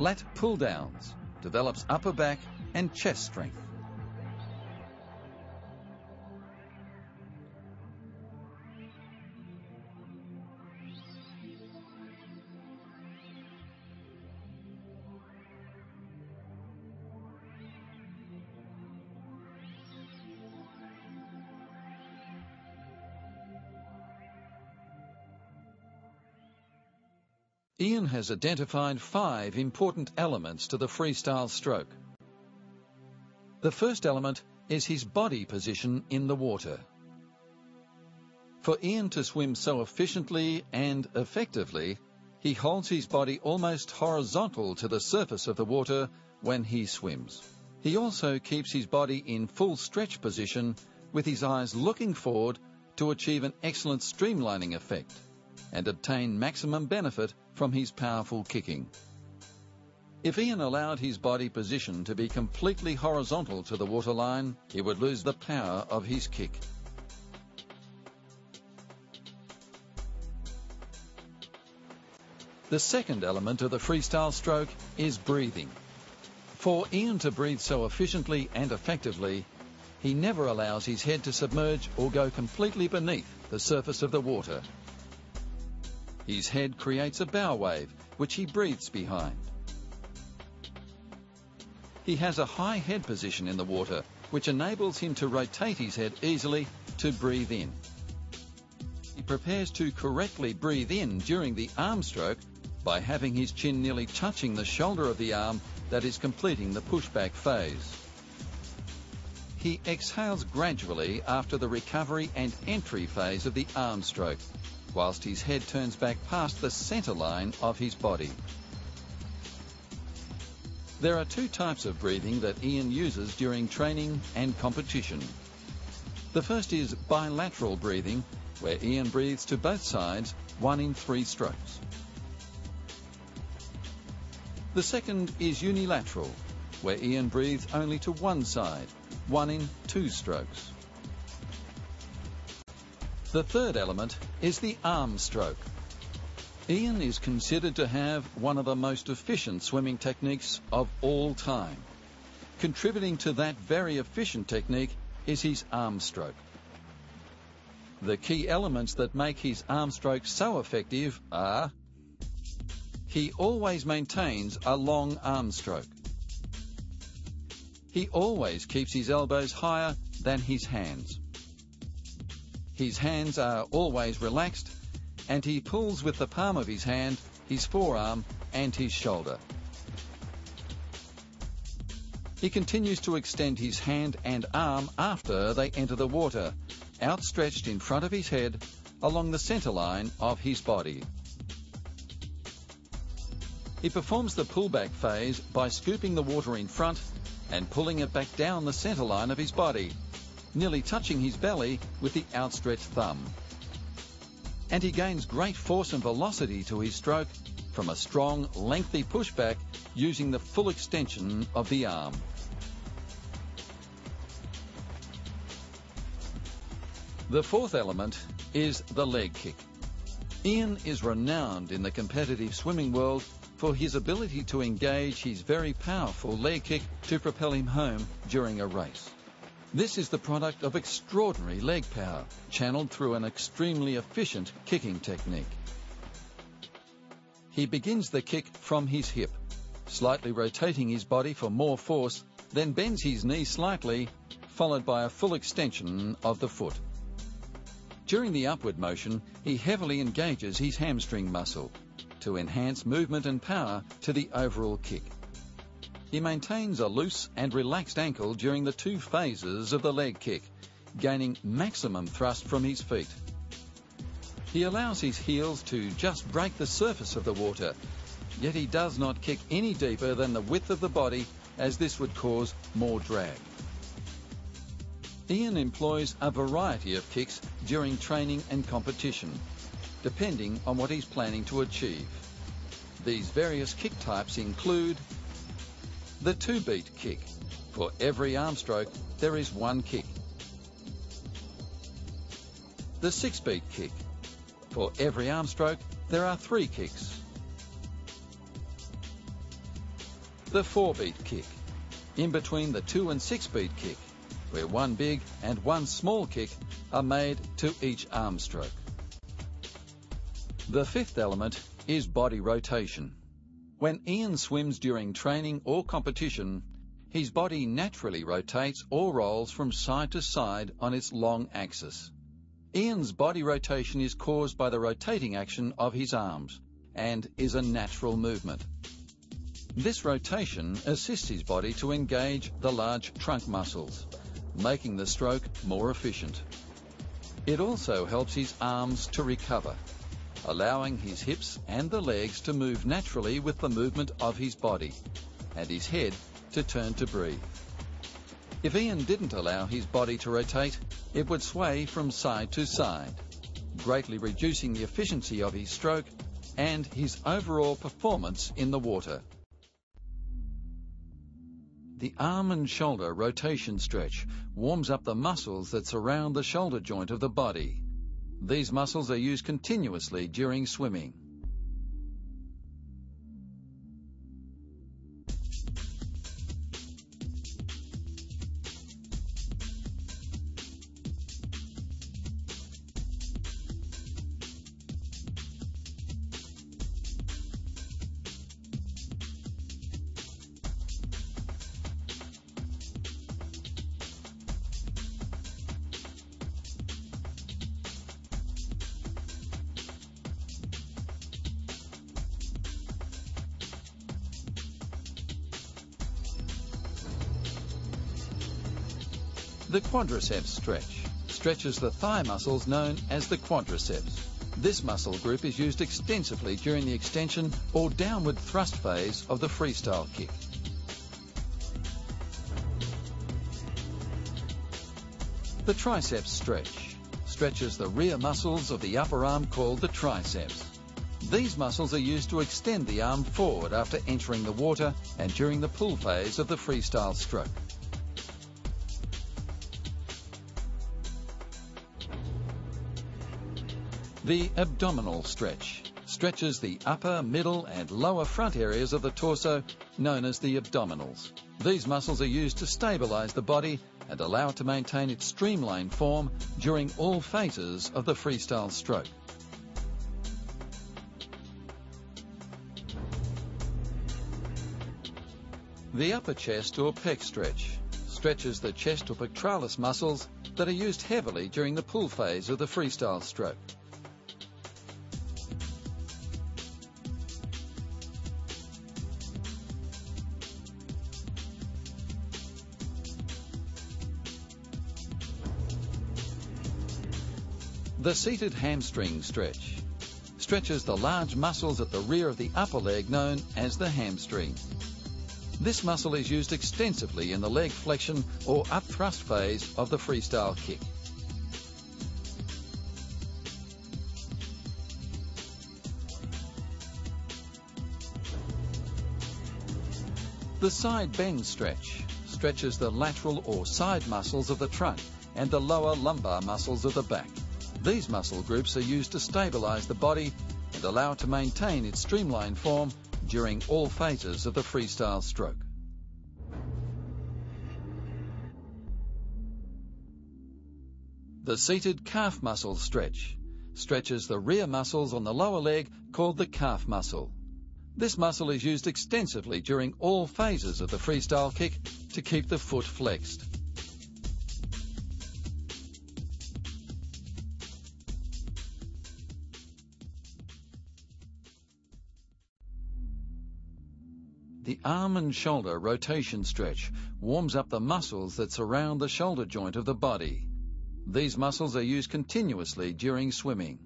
lat pull-downs, develops upper back and chest strength. Ian has identified 5 important elements to the freestyle stroke. The first element is his body position in the water. For Ian to swim so efficiently and effectively, he holds his body almost horizontal to the surface of the water when he swims. He also keeps his body in full stretch position with his eyes looking forward to achieve an excellent streamlining effect and obtain maximum benefit from his powerful kicking. If Ian allowed his body position to be completely horizontal to the waterline, he would lose the power of his kick. The second element of the freestyle stroke is breathing. For Ian to breathe so efficiently and effectively, he never allows his head to submerge or go completely beneath the surface of the water. His head creates a bow wave, which he breathes behind. He has a high head position in the water, which enables him to rotate his head easily to breathe in. He prepares to correctly breathe in during the arm stroke by having his chin nearly touching the shoulder of the arm that is completing the pushback phase. He exhales gradually after the recovery and entry phase of the arm stroke, whilst his head turns back past the centre line of his body. There are 2 types of breathing that Ian uses during training and competition. The first is bilateral breathing, where Ian breathes to both sides, 1 in 3 strokes. The second is unilateral, where Ian breathes only to one side, 1 in 2 strokes. The third element is the arm stroke. Ian is considered to have one of the most efficient swimming techniques of all time. Contributing to that very efficient technique is his arm stroke. The key elements that make his arm stroke so effective are: he always maintains a long arm stroke. He always keeps his elbows higher than his hands. His hands are always relaxed, and he pulls with the palm of his hand, his forearm, and his shoulder. He continues to extend his hand and arm after they enter the water, outstretched in front of his head, along the centre line of his body. He performs the pullback phase by scooping the water in front and pulling it back down the centre line of his body, nearly touching his belly with the outstretched thumb. And he gains great force and velocity to his stroke from a strong, lengthy pushback using the full extension of the arm. The fourth element is the leg kick. Ian is renowned in the competitive swimming world for his ability to engage his very powerful leg kick to propel him home during a race. This is the product of extraordinary leg power, channeled through an extremely efficient kicking technique. He begins the kick from his hip, slightly rotating his body for more force, then bends his knee slightly, followed by a full extension of the foot. During the upward motion, he heavily engages his hamstring muscle to enhance movement and power to the overall kick. He maintains a loose and relaxed ankle during the 2 phases of the leg kick, gaining maximum thrust from his feet. He allows his heels to just break the surface of the water, yet he does not kick any deeper than the width of the body, as this would cause more drag. Ian employs a variety of kicks during training and competition, depending on what he's planning to achieve. These various kick types include the 2-beat kick. For every arm stroke, there is 1 kick. The 6-beat kick. For every arm stroke, there are 3 kicks. The 4-beat kick, in between the 2 and 6-beat kick, where one big and one small kick are made to each arm stroke. The 5th element is body rotation. When Ian swims during training or competition, his body naturally rotates or rolls from side to side on its long axis. Ian's body rotation is caused by the rotating action of his arms and is a natural movement. This rotation assists his body to engage the large trunk muscles, making the stroke more efficient. It also helps his arms to recover, allowing his hips and the legs to move naturally with the movement of his body, and his head to turn to breathe. If Ian didn't allow his body to rotate, it would sway from side to side, greatly reducing the efficiency of his stroke and his overall performance in the water. The arm and shoulder rotation stretch warms up the muscles that surround the shoulder joint of the body. These muscles are used continuously during swimming. The quadriceps stretch stretches the thigh muscles known as the quadriceps. This muscle group is used extensively during the extension or downward thrust phase of the freestyle kick. The triceps stretch stretches the rear muscles of the upper arm called the triceps. These muscles are used to extend the arm forward after entering the water and during the pull phase of the freestyle stroke. The abdominal stretch stretches the upper, middle and lower front areas of the torso known as the abdominals. These muscles are used to stabilize the body and allow it to maintain its streamlined form during all phases of the freestyle stroke. The upper chest or pec stretch stretches the chest or pectoralis muscles that are used heavily during the pull phase of the freestyle stroke. The seated hamstring stretch stretches the large muscles at the rear of the upper leg known as the hamstring. This muscle is used extensively in the leg flexion or up thrust phase of the freestyle kick. The side bend stretch stretches the lateral or side muscles of the trunk and the lower lumbar muscles of the back. These muscle groups are used to stabilize the body and allow it to maintain its streamlined form during all phases of the freestyle stroke. The seated calf muscle stretch stretches the rear muscles on the lower leg called the calf muscle. This muscle is used extensively during all phases of the freestyle kick to keep the foot flexed. The arm and shoulder rotation stretch warms up the muscles that surround the shoulder joint of the body. These muscles are used continuously during swimming.